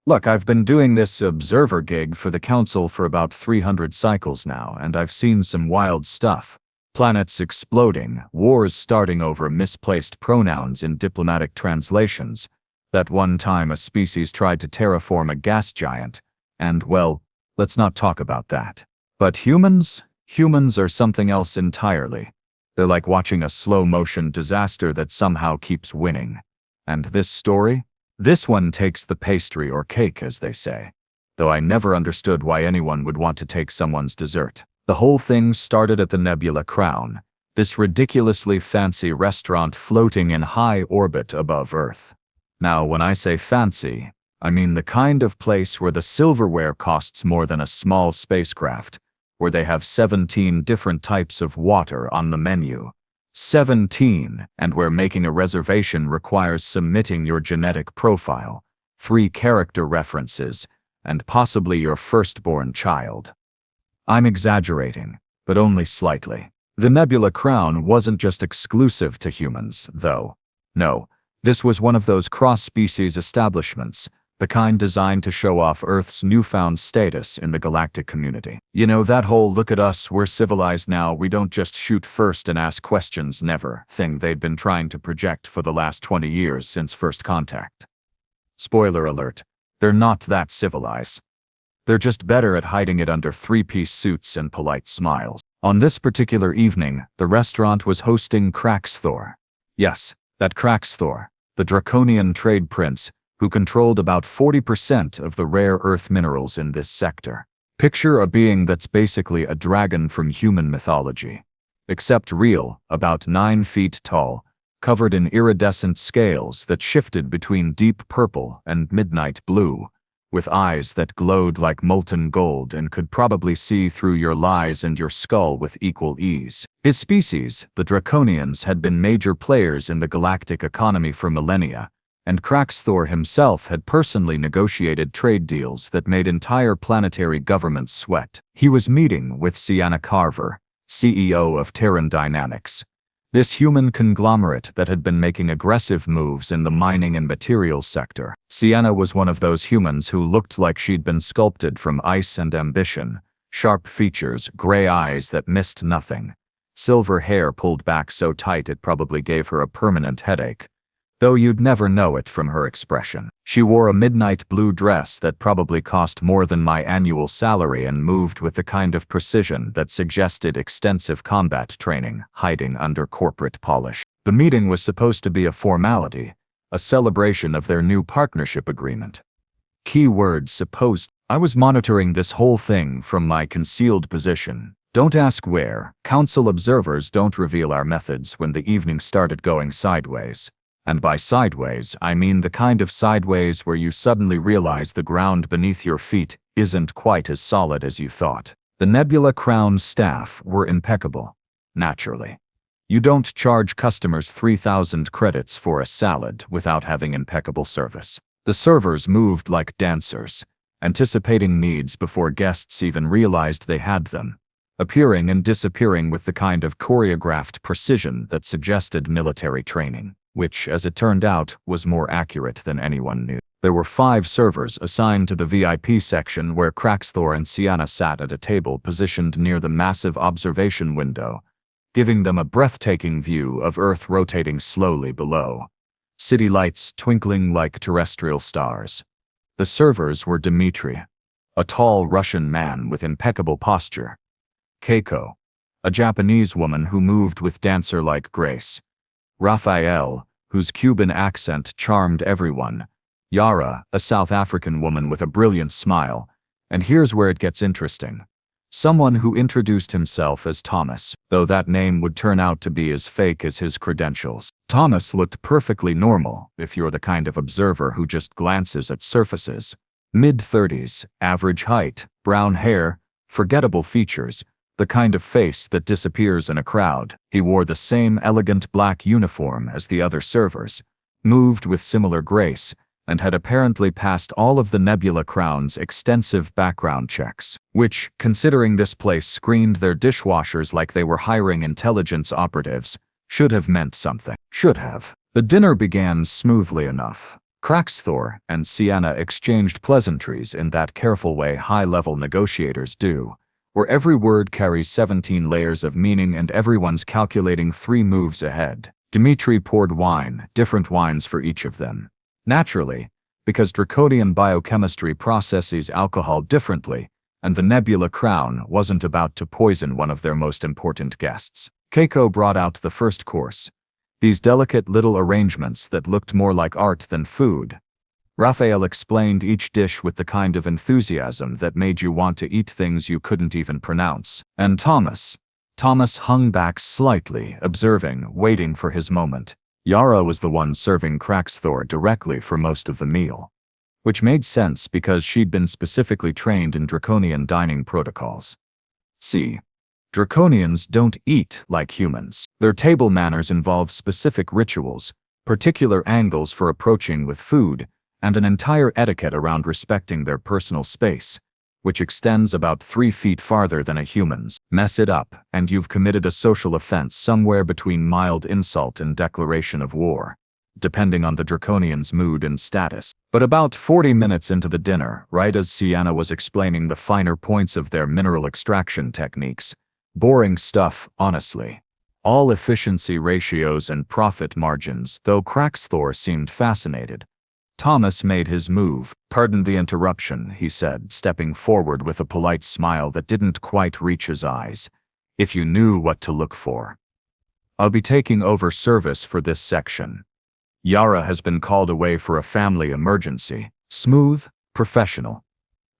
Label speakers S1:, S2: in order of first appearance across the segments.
S1: Look, I've been doing this observer gig for the council for about 300 cycles now, and I've seen some wild stuff. Planets exploding, wars starting over misplaced pronouns in diplomatic translations. That one time a species tried to terraform a gas giant, and, well, let's not talk about that. But humans? Humans are something else entirely. They're like watching a slow-motion disaster that somehow keeps winning. And this story? This one takes the pastry or cake, as they say. Though I never understood why anyone would want to take someone's dessert. The whole thing started at the Nebula Crown, this ridiculously fancy restaurant floating in high orbit above Earth. Now, when I say fancy, I mean the kind of place where the silverware costs more than a small spacecraft, where they have 17 different types of water on the menu. 17, and where making a reservation requires submitting your genetic profile, 3 character references, and possibly your firstborn child. I'm exaggerating, but only slightly. The Nebula Crown wasn't just exclusive to humans, though. No, this was one of those cross-species establishments, the kind designed to show off Earth's newfound status in the galactic community. You know, that whole "look at us, we're civilized now, we don't just shoot first and ask questions never" thing they'd been trying to project for the last 20 years since first contact. Spoiler alert, they're not that civilized. They're just better at hiding it under 3-piece suits and polite smiles. On this particular evening, the restaurant was hosting Kraxthor. Yes, that Kraxthor, the draconian trade prince, who controlled about 40% of the rare earth minerals in this sector. Picture a being that's basically a dragon from human mythology. Except real, about 9 feet tall, covered in iridescent scales that shifted between deep purple and midnight blue, with eyes that glowed like molten gold and could probably see through your lies and your skull with equal ease. His species, the Draconians, had been major players in the galactic economy for millennia, and Kraxthor himself had personally negotiated trade deals that made entire planetary governments sweat. He was meeting with Sienna Carver, CEO of Terran Dynamics, this human conglomerate that had been making aggressive moves in the mining and materials sector. Sienna was one of those humans who looked like she'd been sculpted from ice and ambition, sharp features, gray eyes that missed nothing, silver hair pulled back so tight it probably gave her a permanent headache, though you'd never know it from her expression. She wore a midnight blue dress that probably cost more than my annual salary and moved with the kind of precision that suggested extensive combat training hiding under corporate polish. The meeting was supposed to be a formality, a celebration of their new partnership agreement. Key word supposed. I was monitoring this whole thing from my concealed position. Don't ask where. Council observers don't reveal our methods when the evening started going sideways. And by sideways, I mean the kind of sideways where you suddenly realize the ground beneath your feet isn't quite as solid as you thought. The Nebula Crown staff were impeccable. Naturally. You don't charge customers 3,000 credits for a salad without having impeccable service. The servers moved like dancers, anticipating needs before guests even realized they had them, appearing and disappearing with the kind of choreographed precision that suggested military training, which, as it turned out, was more accurate than anyone knew. There were 5 servers assigned to the VIP section where Kraxthor and Sienna sat at a table positioned near the massive observation window, giving them a breathtaking view of Earth rotating slowly below, city lights twinkling like terrestrial stars. The servers were Dmitri, a tall Russian man with impeccable posture, Keiko, a Japanese woman who moved with dancer-like grace, Raphael, whose Cuban accent charmed everyone, Yara, a South African woman with a brilliant smile, and here's where it gets interesting. Someone who introduced himself as Thomas, though that name would turn out to be as fake as his credentials. Thomas looked perfectly normal, if you're the kind of observer who just glances at surfaces. Mid-30s, average height, brown hair, forgettable features, the kind of face that disappears in a crowd. He wore the same elegant black uniform as the other servers, moved with similar grace, and had apparently passed all of the Nebula Crown's extensive background checks, which, considering this place screened their dishwashers like they were hiring intelligence operatives, should have meant something. Should have. The dinner began smoothly enough. Kraxthor and Sienna exchanged pleasantries in that careful way high-level negotiators do, where every word carries 17 layers of meaning and everyone's calculating 3 moves ahead. Dmitri poured wine, different wines for each of them. Naturally, because draconian biochemistry processes alcohol differently, and the Nebula Crown wasn't about to poison one of their most important guests. Keiko brought out the first course. These delicate little arrangements that looked more like art than food. Raphael explained each dish with the kind of enthusiasm that made you want to eat things you couldn't even pronounce. And Thomas hung back slightly, observing, waiting for his moment. Yara was the one serving Kraxthor directly for most of the meal, which made sense because she'd been specifically trained in draconian dining protocols. See, Draconians don't eat like humans. Their table manners involve specific rituals, particular angles for approaching with food, and an entire etiquette around respecting their personal space, which extends about 3 feet farther than a human's. Mess it up, and you've committed a social offense somewhere between mild insult and declaration of war, depending on the Draconian's mood and status. But about 40 minutes into the dinner, right as Sienna was explaining the finer points of their mineral extraction techniques, boring stuff, honestly. All efficiency ratios and profit margins, though Kraxthor seemed fascinated. Thomas made his move. "Pardon the interruption," he said, stepping forward with a polite smile that didn't quite reach his eyes. "If you knew what to look for. I'll be taking over service for this section. Yara has been called away for a family emergency." Smooth, professional.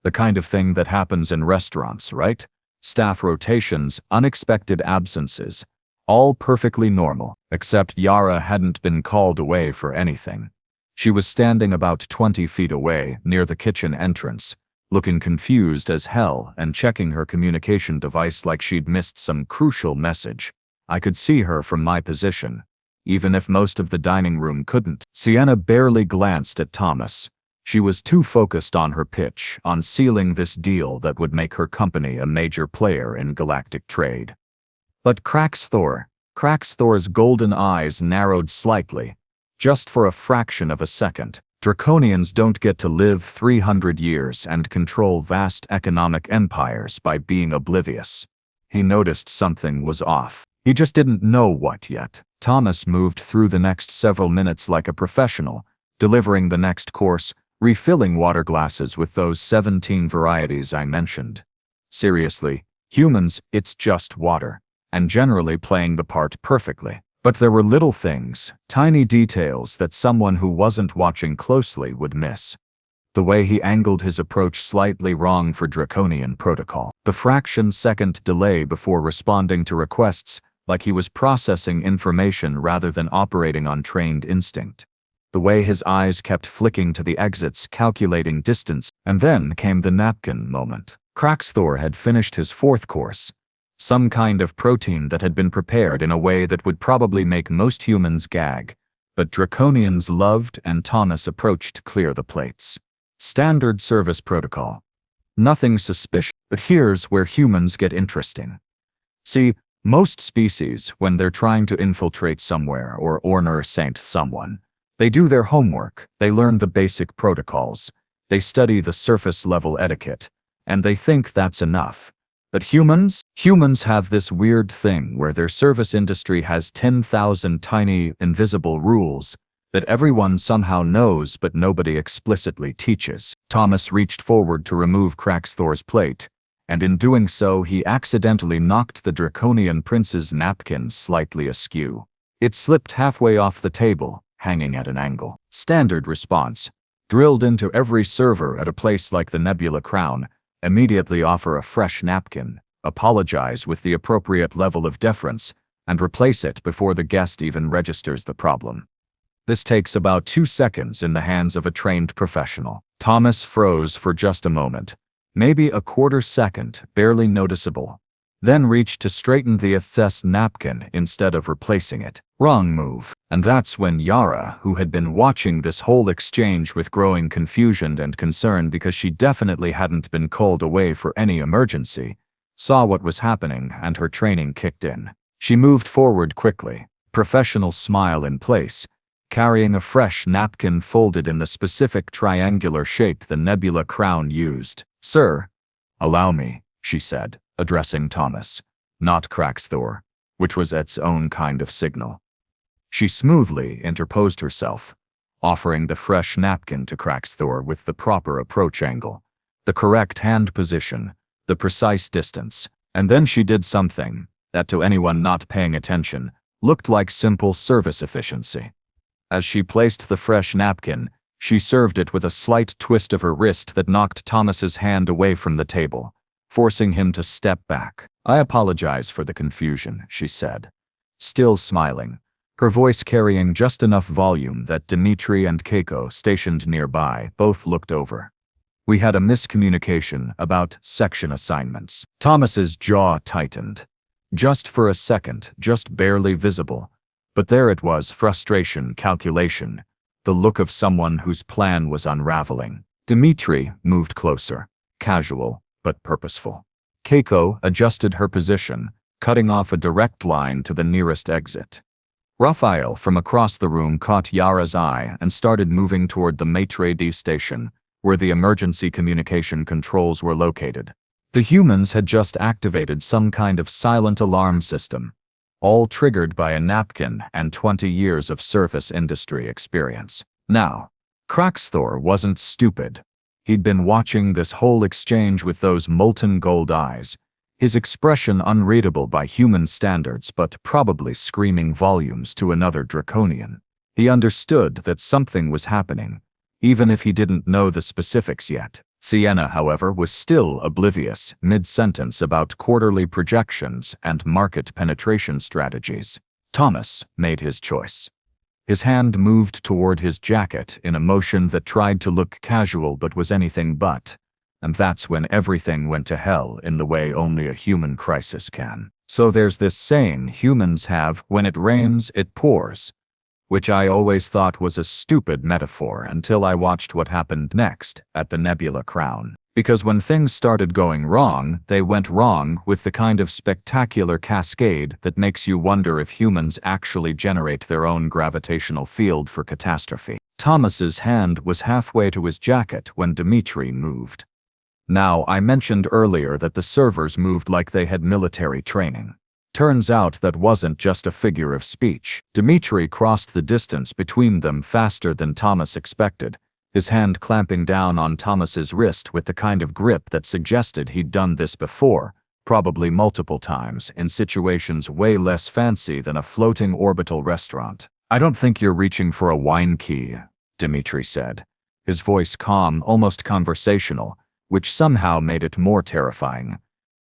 S1: The kind of thing that happens in restaurants, right? Staff rotations, unexpected absences. All perfectly normal, except Yara hadn't been called away for anything. She was standing about 20 feet away, near the kitchen entrance, looking confused as hell and checking her communication device like she'd missed some crucial message. I could see her from my position, even if most of the dining room couldn't. Sienna barely glanced at Thomas. She was too focused on her pitch, on sealing this deal that would make her company a major player in galactic trade. But Kraxthor's golden eyes narrowed slightly, just for a fraction of a second. Draconians don't get to live 300 years and control vast economic empires by being oblivious. He noticed something was off. He just didn't know what yet. Thomas moved through the next several minutes like a professional, delivering the next course, refilling water glasses with those 17 varieties I mentioned. Seriously, humans, it's just water, and generally playing the part perfectly. But there were little things, tiny details that someone who wasn't watching closely would miss. The way he angled his approach slightly wrong for draconian protocol. The fraction-second delay before responding to requests, like he was processing information rather than operating on trained instinct. The way his eyes kept flicking to the exits, calculating distance, and then came the napkin moment. Kraxthor had finished his 4th course, some kind of protein that had been prepared in a way that would probably make most humans gag, but Draconians loved, and Thomas approached to clear the plates. Standard service protocol. Nothing suspicious, but here's where humans get interesting. See, most species, when they're trying to infiltrate somewhere or honor saint someone, they do their homework, they learn the basic protocols, they study the surface-level etiquette, and they think that's enough. But humans have this weird thing where their service industry has 10,000 tiny, invisible rules that everyone somehow knows but nobody explicitly teaches. Thomas reached forward to remove Kraxthor's plate, and in doing so he accidentally knocked the Draconian prince's napkin slightly askew. It slipped halfway off the table, hanging at an angle. Standard response, drilled into every server at a place like the Nebula Crown: immediately offer a fresh napkin, apologize with the appropriate level of deference, and replace it before the guest even registers the problem. This takes about 2 seconds in the hands of a trained professional. Thomas froze for just a moment, maybe a quarter second, barely noticeable, then reached to straighten the excess napkin instead of replacing it. Wrong move. And that's when Yara, who had been watching this whole exchange with growing confusion and concern because she definitely hadn't been called away for any emergency, saw what was happening, and her training kicked in. She moved forward quickly, professional smile in place, carrying a fresh napkin folded in the specific triangular shape the nebula crown used. "Sir, allow me," she said, addressing Thomas, not Craxthor, which was its own kind of signal. She smoothly interposed herself, offering the fresh napkin to Craxthor with the proper approach angle, the correct hand position, the precise distance, and then she did something that, to anyone not paying attention, looked like simple service efficiency. As she placed the fresh napkin, she served it with a slight twist of her wrist that knocked Thomas's hand away from the table, forcing him to step back. "I apologize for the confusion," she said, still smiling, her voice carrying just enough volume that Dmitri and Keiko, stationed nearby, both looked over. "We had a miscommunication about section assignments." Thomas's jaw tightened. Just for a second, just barely visible. But there it was, frustration, calculation, the look of someone whose plan was unraveling. Dmitri moved closer, casual, but purposeful. Keiko adjusted her position, cutting off a direct line to the nearest exit. Raphael from across the room caught Yara's eye and started moving toward the maitre d' station, where the emergency communication controls were located. The humans had just activated some kind of silent alarm system, all triggered by a napkin and 20 years of surface industry experience. Now, Craxthor wasn't stupid. He'd been watching this whole exchange with those molten gold eyes, his expression unreadable by human standards but probably screaming volumes to another draconian. He understood that something was happening, even if he didn't know the specifics yet. Sienna, however, was still oblivious mid-sentence about quarterly projections and market penetration strategies. Thomas made his choice. His hand moved toward his jacket in a motion that tried to look casual but was anything but, and that's when everything went to hell in the way only a human crisis can. So there's this saying humans have, when it rains, it pours, which I always thought was a stupid metaphor until I watched what happened next at the Nebula Crown. Because when things started going wrong, they went wrong with the kind of spectacular cascade that makes you wonder if humans actually generate their own gravitational field for catastrophe. Thomas's hand was halfway to his jacket when Dmitri moved. Now, I mentioned earlier that the servers moved like they had military training. Turns out that wasn't just a figure of speech. Dmitri crossed the distance between them faster than Thomas expected, his hand clamping down on Thomas's wrist with the kind of grip that suggested he'd done this before, probably multiple times, in situations way less fancy than a floating orbital restaurant. "I don't think you're reaching for a wine key," Dmitri said, his voice calm, almost conversational, which somehow made it more terrifying.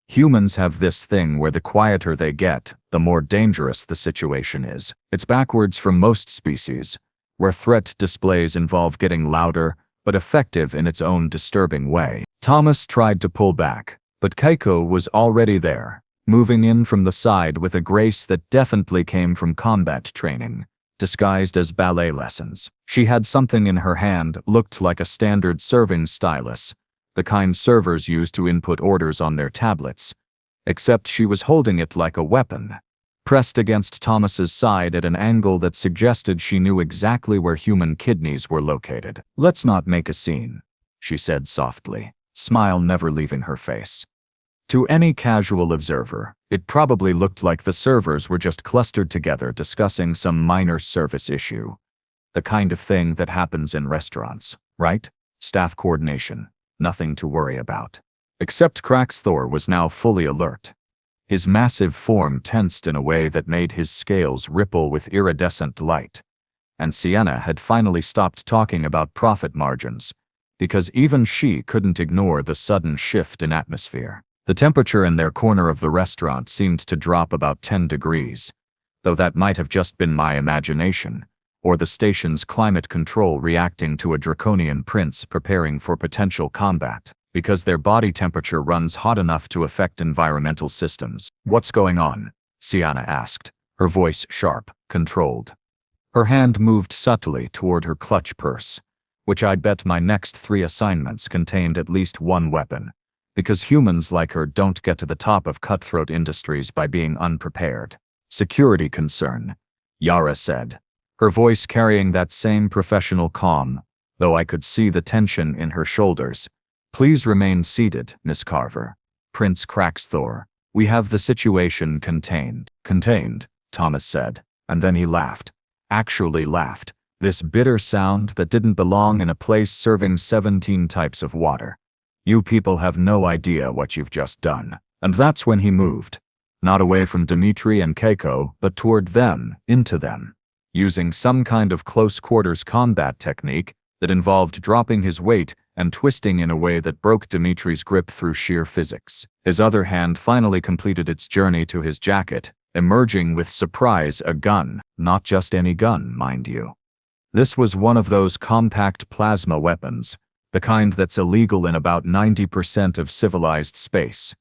S1: Humans have this thing where the quieter they get, the more dangerous the situation is. It's backwards from most species, where threat displays involve getting louder, but effective in its own disturbing way. Thomas tried to pull back, but Keiko was already there, moving in from the side with a grace that definitely came from combat training, disguised as ballet lessons. She had something in her hand looked like a standard serving stylus, the kind servers use to input orders on their tablets, except she was holding it like a weapon, pressed against Thomas's side at an angle that suggested she knew exactly where human kidneys were located. "Let's not make a scene," she said softly, smile never leaving her face. To any casual observer, it probably looked like the servers were just clustered together discussing some minor service issue. The kind of thing that happens in restaurants, right? Staff coordination. Nothing to worry about. Except Craxthor was now fully alert. His massive form tensed in a way that made his scales ripple with iridescent light. And Sienna had finally stopped talking about profit margins, because even she couldn't ignore the sudden shift in atmosphere. The temperature in their corner of the restaurant seemed to drop about 10 degrees, though that might have just been my imagination, or the station's climate control reacting to a draconian prince preparing for potential combat, because their body temperature runs hot enough to affect environmental systems. "What's going on?" Sienna asked, her voice sharp, controlled. Her hand moved subtly toward her clutch purse, which I'd bet my next 3 assignments contained at least one weapon, because humans like her don't get to the top of cutthroat industries by being unprepared. "Security concern," Yara said, her voice carrying that same professional calm, though I could see the tension in her shoulders. "Please remain seated, Miss Carver. Prince Craxthor. We have the situation contained." "Contained," Thomas said, and then he laughed. Actually laughed. This bitter sound that didn't belong in a place serving 17 types of water. "You people have no idea what you've just done." And that's when he moved. Not away from Dimitri and Keiko, but toward them, into them. Using some kind of close-quarters combat technique that involved dropping his weight and twisting in a way that broke Dimitri's grip through sheer physics. His other hand finally completed its journey to his jacket, emerging with surprise a gun. Not just any gun, mind you. This was one of those compact plasma weapons, the kind that's illegal in about 90% of civilized space.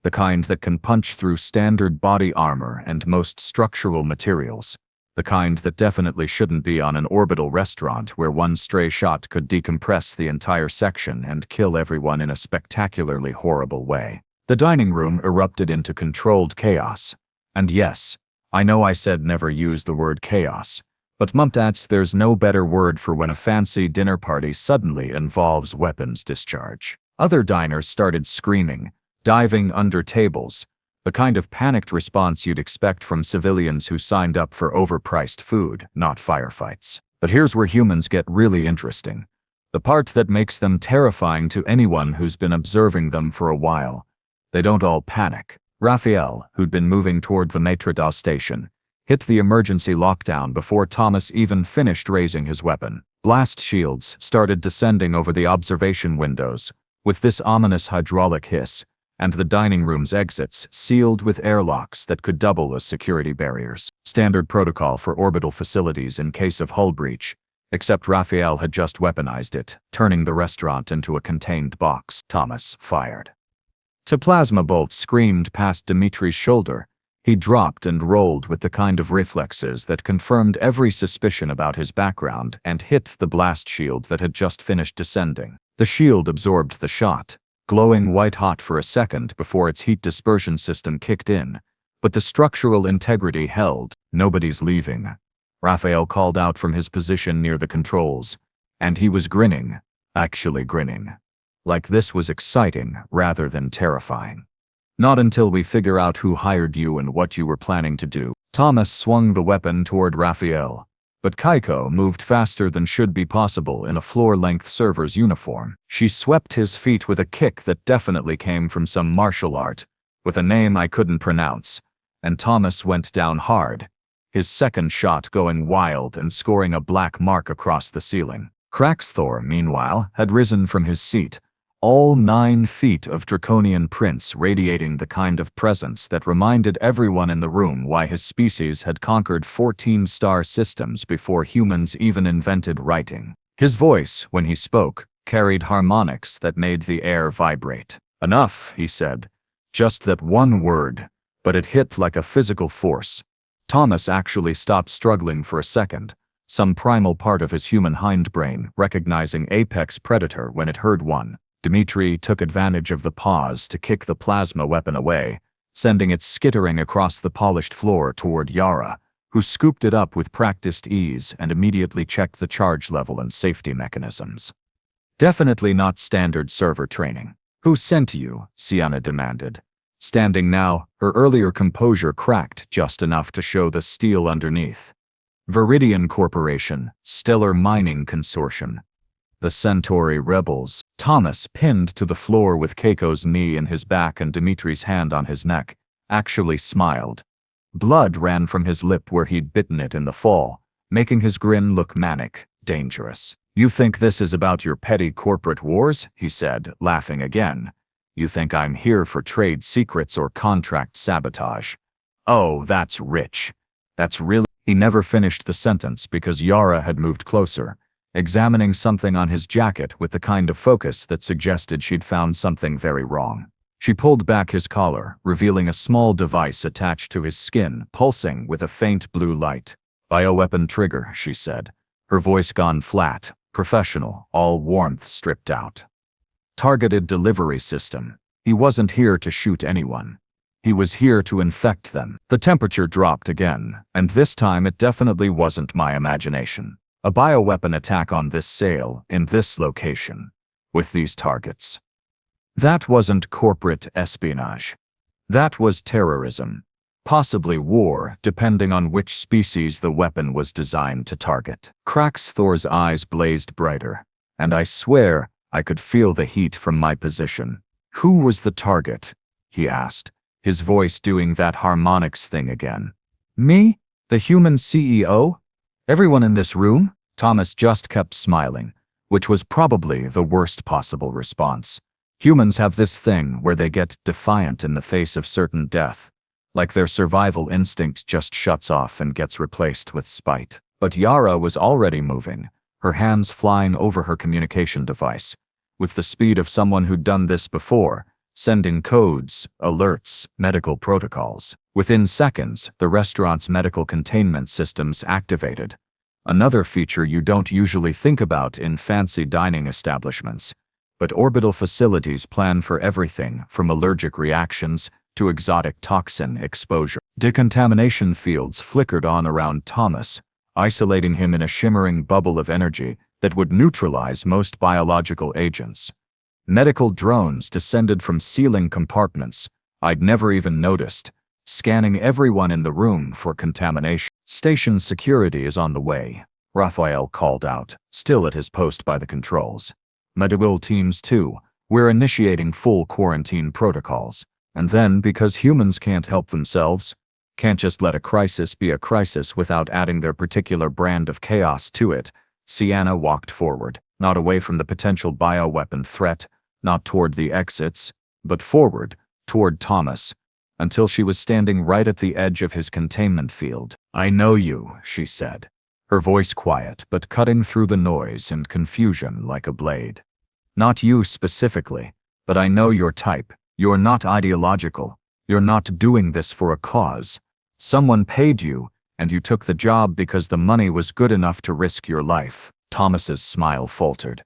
S1: The kind that can punch through standard body armor and most structural materials. The kind that definitely shouldn't be on an orbital restaurant where one stray shot could decompress the entire section and kill everyone in a spectacularly horrible way. The dining room erupted into controlled chaos. And yes, I know I said never use the word chaos, but mumptats, there's no better word for when a fancy dinner party suddenly involves weapons discharge. Other diners started screaming, diving under tables, the kind of panicked response you'd expect from civilians who signed up for overpriced food, not firefights. But here's where humans get really interesting. The part that makes them terrifying to anyone who's been observing them for a while. They don't all panic. Raphael, who'd been moving toward the neutralize station, hit the emergency lockdown before Thomas even finished raising his weapon. Blast shields started descending over the observation windows, with this ominous hydraulic hiss, and the dining room's exits sealed with airlocks that could double as security barriers. Standard protocol for orbital facilities in case of hull breach, except Raphael had just weaponized it, turning the restaurant into a contained box. Thomas fired. A plasma bolt screamed past Dimitri's shoulder. He dropped and rolled with the kind of reflexes that confirmed every suspicion about his background and hit the blast shield that had just finished descending. The shield absorbed the shot, glowing white-hot for a second before its heat dispersion system kicked in, but the structural integrity held. "Nobody's leaving," Raphael called out from his position near the controls, and he was grinning, actually grinning. Like this was exciting rather than terrifying. "Not until we figure out who hired you and what you were planning to do." Thomas swung the weapon toward Raphael, but Keiko moved faster than should be possible in a floor-length server's uniform. She swept his feet with a kick that definitely came from some martial art, with a name I couldn't pronounce, and Thomas went down hard, his second shot going wild and scoring a black mark across the ceiling. Craxthor, meanwhile, had risen from his seat, all 9 feet of draconian prince radiating the kind of presence that reminded everyone in the room why his species had conquered 14 star systems before humans even invented writing. His voice, when he spoke, carried harmonics that made the air vibrate. "Enough," he said. Just that one word, but it hit like a physical force. Thomas actually stopped struggling for a second, some primal part of his human hindbrain recognizing apex predator when it heard one. Dimitri took advantage of the pause to kick the plasma weapon away, sending it skittering across the polished floor toward Yara, who scooped it up with practiced ease and immediately checked the charge level and safety mechanisms. "Definitely not standard server training." "Who sent you?" Sienna demanded. Standing now, her earlier composure cracked just enough to show the steel underneath. "Viridian Corporation, Stellar Mining Consortium." "The Centauri rebels." Thomas, pinned to the floor with Keiko's knee in his back and Dimitri's hand on his neck, actually smiled. Blood ran from his lip where he'd bitten it in the fall, making his grin look manic, dangerous. "You think this is about your petty corporate wars?" he said, laughing again. "You think I'm here for trade secrets or contract sabotage? Oh, that's rich. That's really—" He never finished the sentence because Yara had moved closer, examining something on his jacket with the kind of focus that suggested she'd found something very wrong. She pulled back his collar, revealing a small device attached to his skin, pulsing with a faint blue light. "Bioweapon trigger," she said, her voice gone flat, professional, all warmth stripped out. "Targeted delivery system. He wasn't here to shoot anyone. He was here to infect them. The temperature dropped again, and this time it definitely wasn't my imagination. A bioweapon attack on this sail, in this location, with these targets. That wasn't corporate espionage. That was terrorism. Possibly war, depending on which species the weapon was designed to target. Thor's eyes blazed brighter, and I swear I could feel the heat from my position. Who was the target? He asked, his voice doing that harmonics thing again. Me? The human CEO? Everyone in this room? Thomas just kept smiling, which was probably the worst possible response. Humans have this thing where they get defiant in the face of certain death, like their survival instinct just shuts off and gets replaced with spite. But Yara was already moving, her hands flying over her communication device, with the speed of someone who'd done this before, sending codes, alerts, medical protocols. Within seconds, the restaurant's medical containment systems activated. Another feature you don't usually think about in fancy dining establishments. But orbital facilities plan for everything from allergic reactions to exotic toxin exposure. Decontamination fields flickered on around Thomas, isolating him in a shimmering bubble of energy that would neutralize most biological agents. Medical drones descended from ceiling compartments I'd never even noticed, scanning everyone in the room for contamination. Station security is on the way, Raphael called out, still at his post by the controls. Medical teams too, we're initiating full quarantine protocols. And then, because humans can't help themselves, can't just let a crisis be a crisis without adding their particular brand of chaos to it, Sienna walked forward, not away from the potential bioweapon threat, not toward the exits, but forward, toward Thomas, until she was standing right at the edge of his containment field. I know you, she said, her voice quiet but cutting through the noise and confusion like a blade. Not you specifically, but I know your type. You're not ideological. You're not doing this for a cause. Someone paid you, and you took the job because the money was good enough to risk your life. Thomas's smile faltered.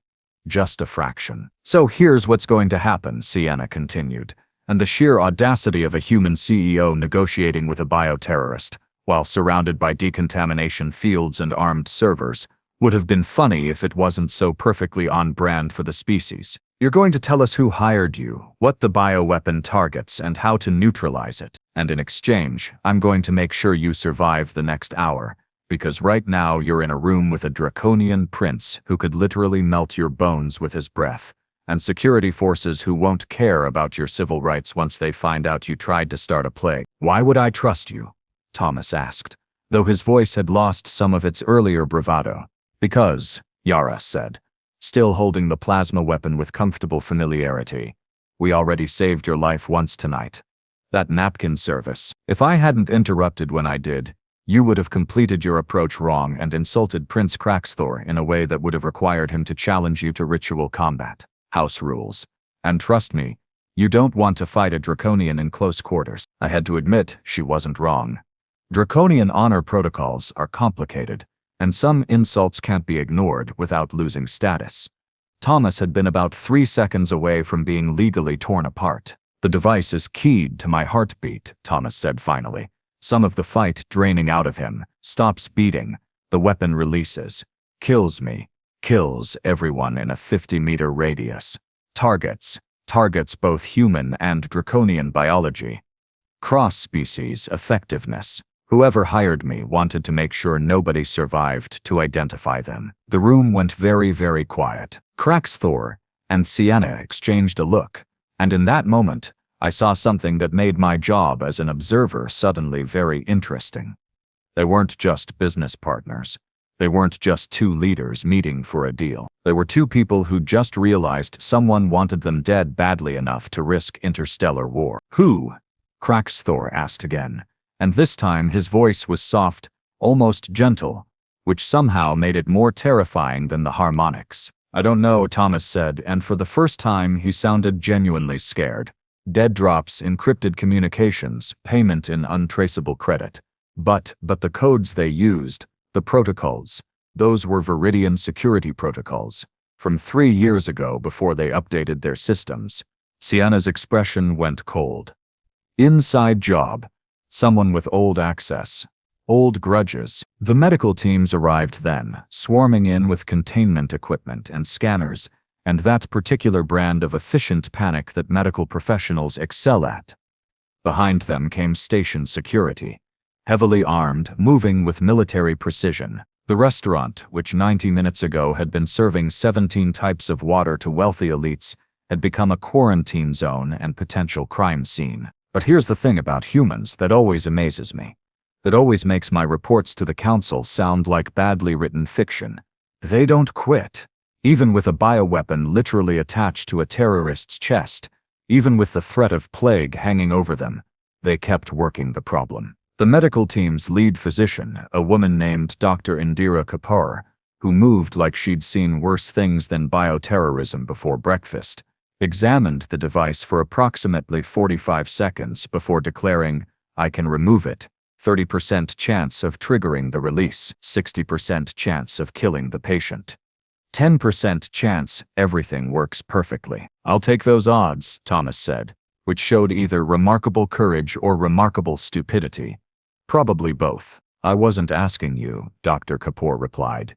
S1: Just a fraction. So here's what's going to happen, Sienna continued, and the sheer audacity of a human CEO negotiating with a bioterrorist, while surrounded by decontamination fields and armed servers, would have been funny if it wasn't so perfectly on brand for the species. You're going to tell us who hired you, what the bioweapon targets, and how to neutralize it. And in exchange, I'm going to make sure you survive the next hour, because right now you're in a room with a draconian prince who could literally melt your bones with his breath, and security forces who won't care about your civil rights once they find out you tried to start a plague. Why would I trust you? Thomas asked, though his voice had lost some of its earlier bravado. Because, Yara said, still holding the plasma weapon with comfortable familiarity, we already saved your life once tonight. That napkin service. If I hadn't interrupted when I did, you would have completed your approach wrong and insulted Prince Thor in a way that would have required him to challenge you to ritual combat. House rules. And trust me, you don't want to fight a draconian in close quarters. I had to admit, she wasn't wrong. Draconian honor protocols are complicated, and some insults can't be ignored without losing status. Thomas had been about 3 seconds away from being legally torn apart. The device is keyed to my heartbeat, Thomas said finally. Some of the fight draining out of him, stops beating, the weapon releases, kills me, kills everyone in a 50-meter radius. Targets both human and draconian biology. Cross-species effectiveness. Whoever hired me wanted to make sure nobody survived to identify them. The room went very, very quiet. Thor and Sienna exchanged a look, and in that moment, I saw something that made my job as an observer suddenly very interesting. They weren't just business partners. They weren't just two leaders meeting for a deal. They were two people who just realized someone wanted them dead badly enough to risk interstellar war. Who? Thor asked again, and this time his voice was soft, almost gentle, which somehow made it more terrifying than the harmonics. I don't know, Thomas said, and for the first time he sounded genuinely scared. Dead drops, encrypted communications, payment in untraceable credit. But the codes they used, the protocols, those were Viridian security protocols, from 3 years ago before they updated their systems. Sienna's expression went cold. Inside job. Someone with old access. Old grudges. The medical teams arrived then, swarming in with containment equipment and scanners, and that particular brand of efficient panic that medical professionals excel at. Behind them came station security, heavily armed, moving with military precision. The restaurant, which 90 minutes ago had been serving 17 types of water to wealthy elites, had become a quarantine zone and potential crime scene. But here's the thing about humans that always amazes me. That always makes my reports to the council sound like badly written fiction. They don't quit. Even with a bioweapon literally attached to a terrorist's chest, even with the threat of plague hanging over them, they kept working the problem. The medical team's lead physician, a woman named Dr. Indira Kapoor, who moved like she'd seen worse things than bioterrorism before breakfast, examined the device for approximately 45 seconds before declaring, "I can remove it. 30% chance of triggering the release, 60% chance of killing the patient. 10% chance everything works perfectly." "I'll take those odds," Thomas said, which showed either remarkable courage or remarkable stupidity. "Probably both." "I wasn't asking you," Dr. Kapoor replied,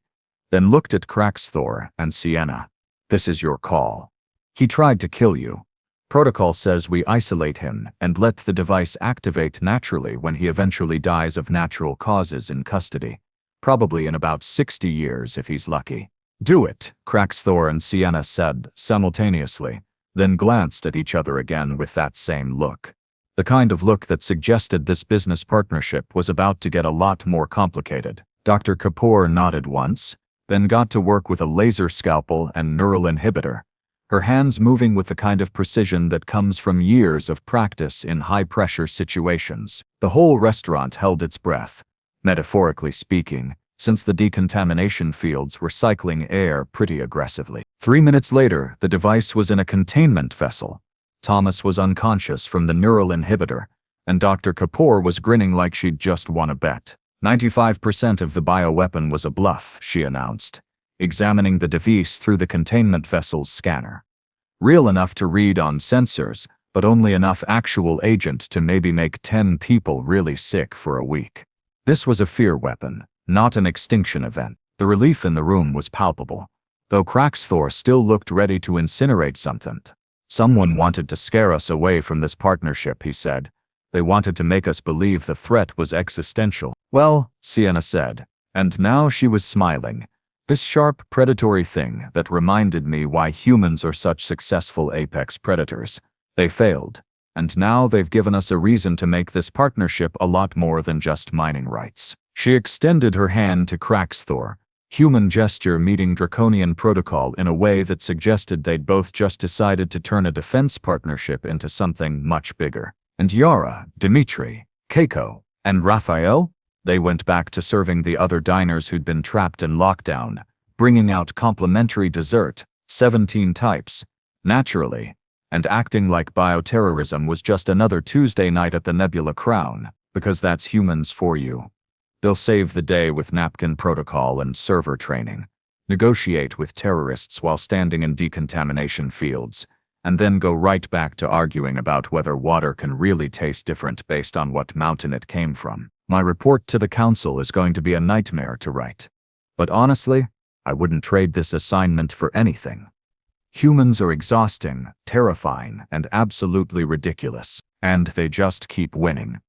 S1: then looked at Cracksthor and Sienna. "This is your call. He tried to kill you. Protocol says we isolate him and let the device activate naturally when he eventually dies of natural causes in custody, probably in about 60 years if he's lucky." "Do it," Cracksthor and Sienna said simultaneously, then glanced at each other again with that same look. The kind of look that suggested this business partnership was about to get a lot more complicated. Dr. Kapoor nodded once, then got to work with a laser scalpel and neural inhibitor, her hands moving with the kind of precision that comes from years of practice in high-pressure situations. The whole restaurant held its breath, metaphorically speaking, since the decontamination fields were cycling air pretty aggressively. 3 minutes later, the device was in a containment vessel. Thomas was unconscious from the neural inhibitor, and Dr. Kapoor was grinning like she'd just won a bet. 95% of the bioweapon was a bluff, she announced, examining the device through the containment vessel's scanner. Real enough to read on sensors, but only enough actual agent to maybe make 10 people really sick for a week. This was a fear weapon, not an extinction event. The relief in the room was palpable, though Cracksthor still looked ready to incinerate something. "Someone wanted to scare us away from this partnership," he said. "They wanted to make us believe the threat was existential." "Well," Sienna said, and now she was smiling. "This sharp, predatory thing that reminded me why humans are such successful apex predators. They failed, and now they've given us a reason to make this partnership a lot more than just mining rights." She extended her hand to Cracksthor, human gesture meeting draconian protocol in a way that suggested they'd both just decided to turn a defense partnership into something much bigger. "And Yara, Dmitri, Keiko, and Raphael?" They went back to serving the other diners who'd been trapped in lockdown, bringing out complimentary dessert, 17 types, naturally, and acting like bioterrorism was just another Tuesday night at the Nebula Crown, because that's humans for you. They'll save the day with napkin protocol and server training, negotiate with terrorists while standing in decontamination fields, and then go right back to arguing about whether water can really taste different based on what mountain it came from. My report to the council is going to be a nightmare to write. But honestly, I wouldn't trade this assignment for anything. Humans are exhausting, terrifying, and absolutely ridiculous, and they just keep winning.